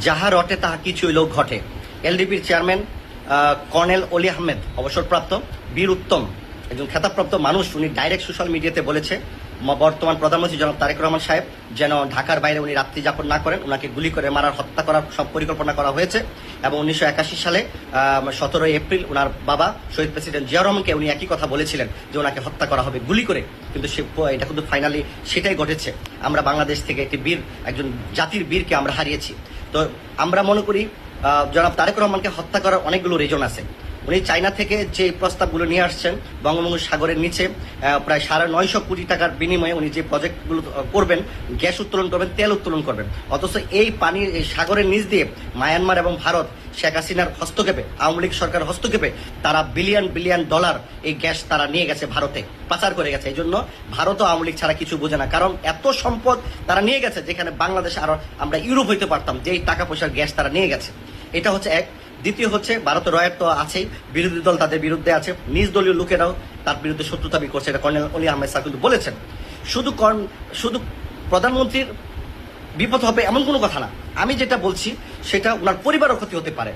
যাহা রটে তাহা কিছুই লোক ঘটে। এলডিপির চেয়ারম্যান কর্নেল অলি আহমেদ, অবসরপ্রাপ্ত বীর উত্তম, একজন খেতাবপ্রাপ্ত মানুষ, উনি ডাইরেক্ট সোশ্যাল মিডিয়াতে বলেছে বর্তমান প্রধানমন্ত্রী জনাব তারেক রহমান সাহেব যেন ঢাকার বাইরে উনি রাত্রি যাপন না করেন, ওনাকে গুলি করে মারার, হত্যা করার সব পরিকল্পনা করা হয়েছে। এবং 1981 সালে 17 এপ্রিল ওনার বাবা শহীদ প্রেসিডেন্ট জিয়া রহমানকে উনি একই কথা বলেছিলেন যে ওনাকে হত্যা করা হবে গুলি করে। কিন্তু এটা কিন্তু ফাইনালি সেটাই ঘটেছে। আমরা বাংলাদেশ থেকে একটি বীর, একজন জাতির বীরকে আমরা হারিয়েছি। তো আমরা মনে করি জনাব তারেক রহমানকে হত্যা করার অনেকগুলো রিজন আছে। উনি চায়না থেকে যে প্রস্তাবগুলো নিয়ে আসছেন, বঙ্গবঙ্গ সাগরের নিচে প্রায় 950 কোটি টাকার বিনিময়ে উনি যে প্রজেক্টগুলো করবেন, গ্যাস উত্তোলন করবেন, তেল উত্তোলন করবেন, অথচ এই পানির এই সাগরের নিচ দিয়ে মায়ানমার এবং ভারত শেখ হাসিনার হস্তক্ষেপে, আওয়ামী লীগ সরকার হস্তক্ষেপে তারা বিলিয়ন বিলিয়ন ডলার এই গ্যাস তারা নিয়ে গেছে, ভারতে পাচার করে গেছে। এই জন্য ভারতও আওয়ামী লীগ ছাড়া কিছু বোঝে না, কারণ এত সম্পদ তারা নিয়ে গেছে যেখানে বাংলাদেশ আরো আমরা ইউরোপ হইতে পারতাম, যে এই টাকা পয়সার গ্যাস তারা নিয়ে গেছে। এটা হচ্ছে এক। দ্বিতীয় হচ্ছে ভারতের রয়ের তো আছেই, বিরোধী দল তাদের বিরুদ্ধে আছে, নিজ দলীয় লোকেরাও তার বিরুদ্ধে শত্রুতাবি করছে। এটা কর্নেল অলি আহমেদ স্যার কিন্তু বলেছেন। শুধু প্রধানমন্ত্রীর বিপদ হবে এমন কোনো কথা না। আমি যেটা বলছি সেটা ওনার পরিবারও ক্ষতি হতে পারে।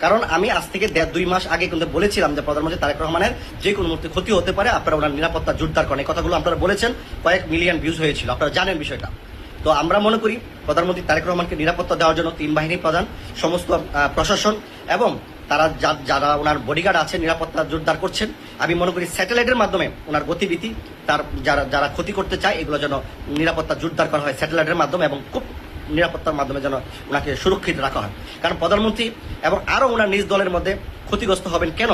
কারণ আমি আজ থেকে 1.5-2 মাস আগে কিন্তু বলেছিলাম যে প্রধানমন্ত্রী তারেক রহমানের যে কোনো মুহূর্তে ক্ষতি হতে পারে, আপনারা ওনার নিরাপত্তা জোরদার করেন। এই কথাগুলো আপনারা বলেছেন, কয়েক মিলিয়ন ভিউজ হয়েছিল, আপনারা জানেন বিষয়টা। তো আমরা মনে করি প্রধানমন্ত্রী তারেক রহমানকে নিরাপত্তা দেওয়ার জন্য 3 বাহিনী প্রধান, সমস্ত প্রশাসন এবং তারা যারা ওনার বডিগার্ড আছে নিরাপত্তা জোরদার করছেন। আমি মনে করি স্যাটেলাইটের মাধ্যমে ওনার গতিবিধি, তার যারা ক্ষতি করতে চায় এগুলো যেন নিরাপত্তা জোরদার করা হয় স্যাটেলাইটের মাধ্যমে, এবং খুব নিরাপত্তার মাধ্যমে যেন ওনাকে সুরক্ষিত রাখা হয়। কারণ প্রধানমন্ত্রী এবং আরও ওনার নিজ দলের মধ্যে ক্ষতিগ্রস্ত হবেন কেন?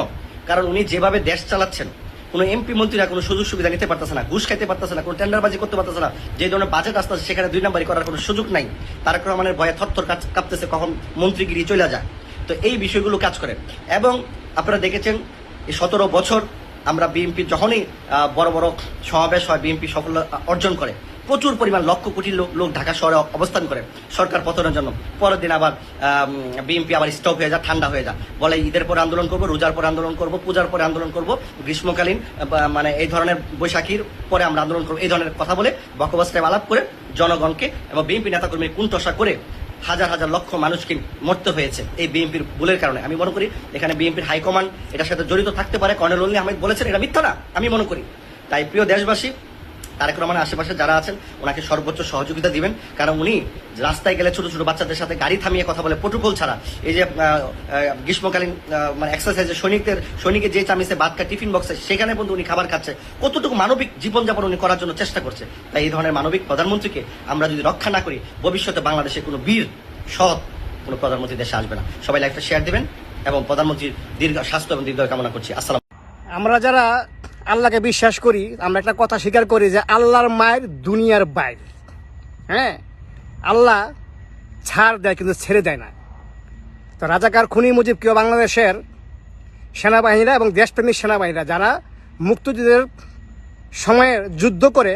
কারণ উনি যেভাবে দেশ চালাচ্ছেন, কোনো এমপি মন্ত্রীরা কোনো সুযোগ সুবিধা নিতে পারতেছে না, ঘুষ খাইতে পারতেছে না, কোনো টেন্ডারবাজি করতে পারতেছে না, যে ধরনের বাজেট আসতেছে সেখানে 2 নম্বরই করার কোনো সুযোগ নাই। তারেক রহমানের ভয়ে থরথর কাঁপতেছে কখন মন্ত্রীগিরি চলে যায়। তো এই বিষয়গুলো কাজ করে। এবং আপনারা দেখেছেন এই 17 বছর আমরা বিএনপি যখনই বড় বড় সমাবেশ হয়, বিএনপি সফলতা অর্জন করে, প্রচুর পরিমাণ লক্ষ কোটি লোক ঢাকা শহরে অবস্থান করে সরকার পতনের জন্য। পরের দিন আবার বিএনপি আবার স্টপ হয়ে যায়, ঠান্ডা হয়ে যায়, বলে ঈদের পরে আন্দোলন করবো, রোজার পরে আন্দোলন করবো, পূজার পরে আন্দোলন করবো, গ্রীষ্মকালীন মানে এই ধরনের বৈশাখীর পরে আমরা আন্দোলন করবো, এই ধরনের কথা বলে বকবাস আলাপ করে জনগণকে এবং বিএনপি নেতাকর্মী কুণ্ঠসা করে হাজার হাজার লক্ষ মানুষকে মরতে হয়েছে এই বিএনপির ভুলের কারণে। আমি মনে করি এখানে বিএনপির হাইকমান্ড এটার সাথে জড়িত থাকতে পারে। কর্নেল অলি আহমেদ বলেছেন, এটা মিথ্যা না, আমি মনে করি। তাই প্রিয় দেশবাসী, তারেক রহমানের আশেপাশে যারা আছেন ওনাকে সর্বোচ্চ সহযোগিতা দিবেন। কারণ উনি রাস্তায় গেলে ছোট ছোট বাচ্চাদের সাথে গাড়ি থামিয়ে কথা বলে, প্রোটোকল ছাড়া। এই যে গ্রীষ্মকালীন মানে এক্সারসাইজে সৈনিকের যে চামিচে ভাত খায় টিফিন বক্সে, সেখানে বন্ধু উনি খাবার খাচ্ছে। কতটুকু মানবিক জীবনযাপন উনি করার জন্য চেষ্টা করছে। তাই এই ধরনের মানবিক প্রধানমন্ত্রীকে আমরা যদি রক্ষা না করি, ভবিষ্যতে বাংলাদেশে কোনো বীর সৎ কোনো প্রধানমন্ত্রী দেশে আসবে না। সবাই লাইভটা শেয়ার দিবেন এবং প্রধানমন্ত্রীর দীর্ঘ স্বাস্থ্য এবং দীর্ঘ কামনা করছি। আসসালাম। আমরা যারা আল্লাহকে বিশ্বাস করি, আমরা একটা কথা স্বীকার করি যে আল্লাহর মায়ের দুনিয়ার বাইর। হ্যাঁ, আল্লাহ ছাড় দেয় কিন্তু ছেড়ে দেয় না। তো রাজাকার খুনি মুজিব কেউ বাংলাদেশের সেনাবাহিনীরা এবং দেশপ্রেমিক সেনাবাহিনীরা যারা মুক্তিযুদ্ধের সময়ের যুদ্ধ করে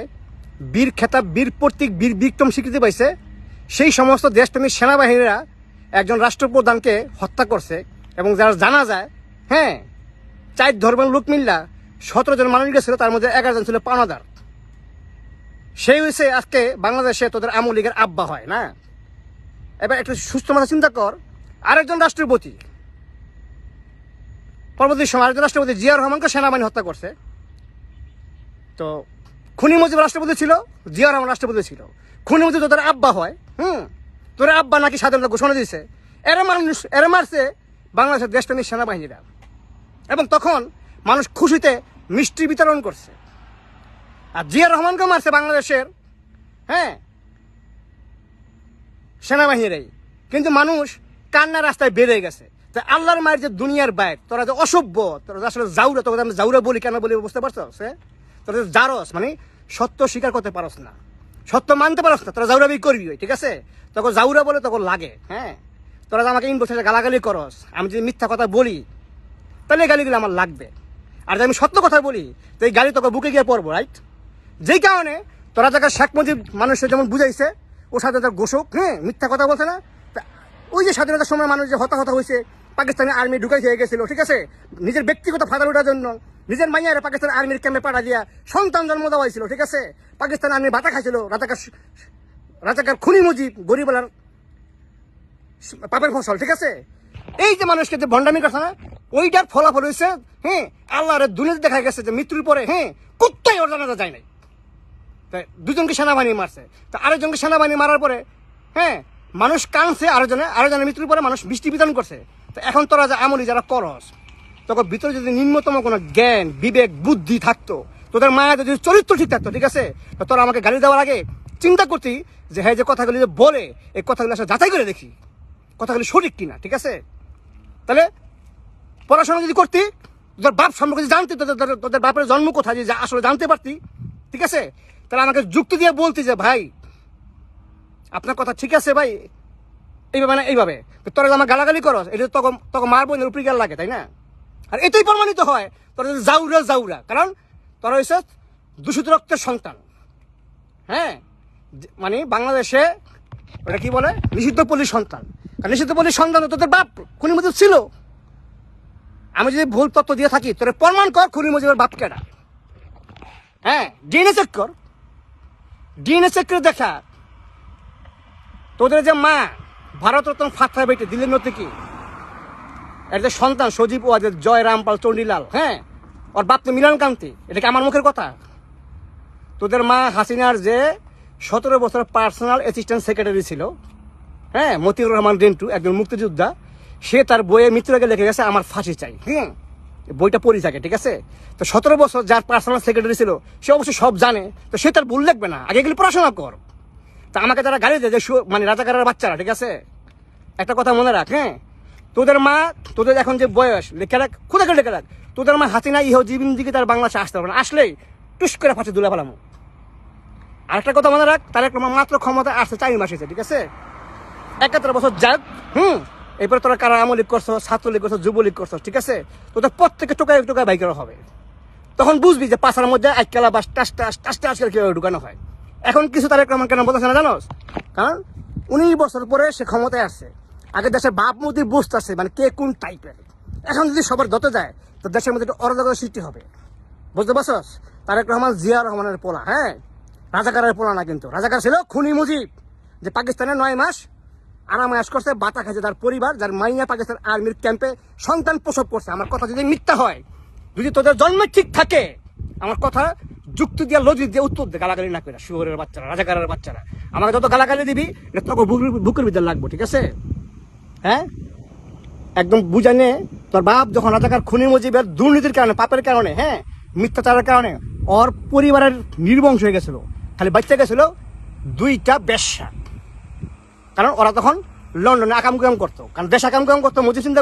বীর খেতাব, বীর প্রতীক, বীর বিক্রম স্বীকৃতি পাইছে, সেই সমস্ত দেশপ্রেমিক সেনাবাহিনীরা একজন রাষ্ট্রপ্রধানকে হত্যা করছে। এবং যারা জানা যায়, হ্যাঁ, 4 ধর্মের লোক মিল্লা 17 জন মানুষ গেছিল, তার মধ্যে 11 জন ছিল পাওনাদার। সেই হয়েছে আজকে বাংলাদেশে তোদের আওয়ামী লীগের আব্বা হয় না। এবার একটু সুস্থ মাথা চিন্তা কর, আরেকজন রাষ্ট্রপতি পরবর্তী সময় আরেকজন রাষ্ট্রপতি জিয়া রহমানকে সেনাবাহিনী হত্যা করছে। তো খুনি মুজিব রাষ্ট্রপতি ছিল, জিয়া রহমান রাষ্ট্রপতি ছিল। খুনি মুজিব তোদের আব্বা হয়, তোদের আব্বা নাকি স্বাধীনতা ঘোষণা দিয়েছে, এরা মারছে বাংলাদেশের দেশপ্রেমিক সেনাবাহিনীরা। এবং তখন মানুষ খুশিতে মিষ্টি বিতরণ করছে। আর জিয়া রহমানকে মারছে বাংলাদেশের, হ্যাঁ, সেনাবাহিনীরাই। কিন্তু মানুষ কান্না রাস্তায় বেড়ে গেছে। তো আল্লাহর মায়ের যে দুনিয়ার বাইর, তোরা যে অসভ্য, তোরা আসলে জাউরা, তোকে আমি জাউরা বলি কেন বলি বুঝতে পারছো? তোরা যে জারস, মানে সত্য স্বীকার করতে পারস না, সত্য মানতে পারস না, তোরা জাউরাবি করবি, ঠিক আছে? তখন জাউরা বলে তখন লাগে। হ্যাঁ, তোরা আমাকে ইনবক্সে গালাগালি করস, আমি যদি মিথ্যা কথা বলি তাহলে এই গালিগুলো আমার লাগবে। আর যদি আমি সত্য কথা বলি তো এই গালি তোকে বুকে গিয়ে পড়বো, রাইট? যেই কারণে তোরা যাকে শেখ মুজিব মানুষের যেমন বুঝাইছে ও স্বাধীনতার ঘোষক, হ্যাঁ, মিথ্যা কথা বলছে না। ওই যে স্বাধীনতার সময় মানুষ যে হতাহত হয়েছে, পাকিস্তানি আর্মি ঢুকাই হয়ে গেছিল, ঠিক আছে, নিজের ব্যক্তিগত ফায়দা ওঠার জন্য নিজের মাইয়ারে পাকিস্তান আর্মির ক্যাম্পে পাঠা দিয়া সন্তান জন্ম দেওয়া হয়েছিল, ঠিক আছে? পাকিস্তান আর্মি ভাতা খাইছিল, রাজাকার খুনি মুজিব গরিবলার পাপের ফসল, ঠিক আছে? এই যে মানুষকে যে ভণ্ডামি করছে না, ওইটার ফলাফল হয়েছে, হ্যাঁ, আল্লাহর দুনিয়াতে দেখা গেছে যে মৃত্যুর পরে, হ্যাঁ, কুত্তাই ওর জানাজা যায় নাই। তাই দুজনকে সেনাবাহিনী মারছে, তো আরেকজনকে সেনাবাহিনী মারার পরে, হ্যাঁ, মানুষ কাঁদছে, আরেকজনের মৃত্যুর পরে মানুষ বৃষ্টি বিধান করছে। তো এখন তোরা যে আমলি যারা করস, তখন ভিতরে যদি নিম্নতম কোনো জ্ঞান বিবেক বুদ্ধি থাকতো, তোদের মায়ের যদি চরিত্র ঠিক থাকতো, ঠিক আছে, তো তোরা আমাকে গালি দেওয়ার আগে চিন্তা করতি যে হ্যাঁ, যে কথাগুলি যে বলে, এই কথাগুলি আসলে যাচাই করে দেখি কথাগুলি সঠিক কিনা, ঠিক আছে? তাহলে পড়াশোনা যদি করতি, তোদের বাপ সম্পর্কে যদি জানতি, তোদের বাপের জন্ম কোথায় যে আসলে জানতে পারতি, ঠিক আছে, তাহলে আমাকে যুক্তি দিয়ে বলতি যে ভাই আপনার কথা ঠিক আছে ভাই, এইভাবে না এইভাবে। তোরা আমার গালাগালি করস, এটা তখন মারবো উপরি গাল লাগে, তাই না? আর এটাই প্রমাণিত হয় তোরা যদি জাউরা, কারণ তোরা হয়েছে দূষিত রক্তের সন্তান। হ্যাঁ, মানে বাংলাদেশে ওটা কি বলে, নিষিদ্ধ পল্লীর সন্তান। কারণ নিষিদ্ধ পল্লীর সন্তান তোদের বাপ খুনি মুজিব ছিল। আমি যদি ভুল তথ্য দিয়ে থাকি, তোরা প্রমাণ কর খুনি মুজিবের বাপ কেডা। হ্যাঁ, ডিএনএ চেক কর, ডিএনএ চেক করে দেখা তোদের যে মা ভারতরত্ন ফাত্রা বেটে দিল্লির মধ্যে কি এর যে সন্তান সজীব ওয়াজেদ, জয় রামপাল, চণ্ডীলাল, হ্যাঁ, ওর বাপ তো মিলন কান্তি, এটা কি আমার মুখের কথা? তোদের মা হাসিনার যে 17 বছর পার্সোনাল অ্যাসিস্ট্যান্ট সেক্রেটারি ছিল, হ্যাঁ, মতিউর রহমান রেন্টু, একজন মুক্তিযোদ্ধা, সে তার বইয়ে মৃত্যুর আগে লিখে গেছে আমার ফাঁসি চাই। হ্যাঁ, বইটা পড়ি থাকে, ঠিক আছে? তো 17 বছর যার পার্সোনাল সেক্রেটারি ছিল, সে অবশ্যই সব জানে, তো সে তার ভুল লিখবে না, আগে গেলে পড়াশোনা কর। তা আমাকে যারা গালি দেয় যে মানে রাজাকারের বাচ্চারা, ঠিক আছে, একটা কথা মনে রাখ, হ্যাঁ, তোদের মা, তোদের এখন যে বয়স, লেখে রাখ, খুদা করে লেখে রাখ, তোদের মা হাসিনা ইহ জীবন দিকে তার বাংলাদেশে আসতে পারবে না, আসলেই টুস করে ফাঁসি তুলে ফেলাম। আরেকটা কথা মনে রাখ, তার একটা মাত্র ক্ষমতা আসছে 4 মাস হয়েছে, ঠিক আছে? 71 বছর যাক, এরপরে তোরা কারা আমলিগ করছো, ছাত্রলীগ করছো, যুবলীগ করছো, ঠিক আছে? তোদের প্রত্যেকে টোকায় টোকায় বাইক করা হবে। তখন বুঝবি যে পাশার মধ্যে আজকালা বাস টাস কিভাবে ঢুকানো হয়। এখন কিছু তারেক রহমান কেন বলতেছে না জানোস? কারণ 19 বছর পরে সে ক্ষমতায় আসছে। আগে দেশের বাপ মতি বুঝতেছে মানে কে কোন টাইপের। এখন যদি সবার ধরতে যায়, তো দেশের মধ্যে একটা অরাজকতার সৃষ্টি হবে, বুঝতে পারছস? তারেক রহমান জিয়া রহমানের পোলা, হ্যাঁ, রাজাকারের পোলা না, কিন্তু রাজাকার ছিল খুনি মুজিব, যে পাকিস্তানে 9 মাস আরামায়াস করছে, বাতা খাইছে তার পরিবার, যার মাইয়া পাকিস্তান আর্মির ক্যাম্পে সন্তান প্রসব করছে। আমার কথা যদি মিথ্যা হয়, যদি তোদের জন্ম ঠিক থাকে, আমার কথা যুক্তি দিয়ে লজিক দিয়ে উত্তর দে, গালাগালি না করে। শুয়োরের বাচ্চারা, রাজাকারের বাচ্চারা, আমাকে যত গালাগালি দিবি এটা তোকে বুকের ভিতরে লাগবো, ঠিক আছে? হ্যাঁ, একদম বুঝানে তোর বাপ যখন রাজাকার খুনি মুজিবের দুর্নীতির কারণে, পাপের কারণে, হ্যাঁ, মিথ্যাচারের কারণে ওর পরিবারের নির্বংশ হয়ে গেছিল, খালি বাচ্চা গেছিল 2টা বেশ্যা। কারণ ওরা তখন লন্ডনে আকাম কুকাম করতো, কারণ দেশ আকাম কুকাম করতো, মুজিব চিন্তা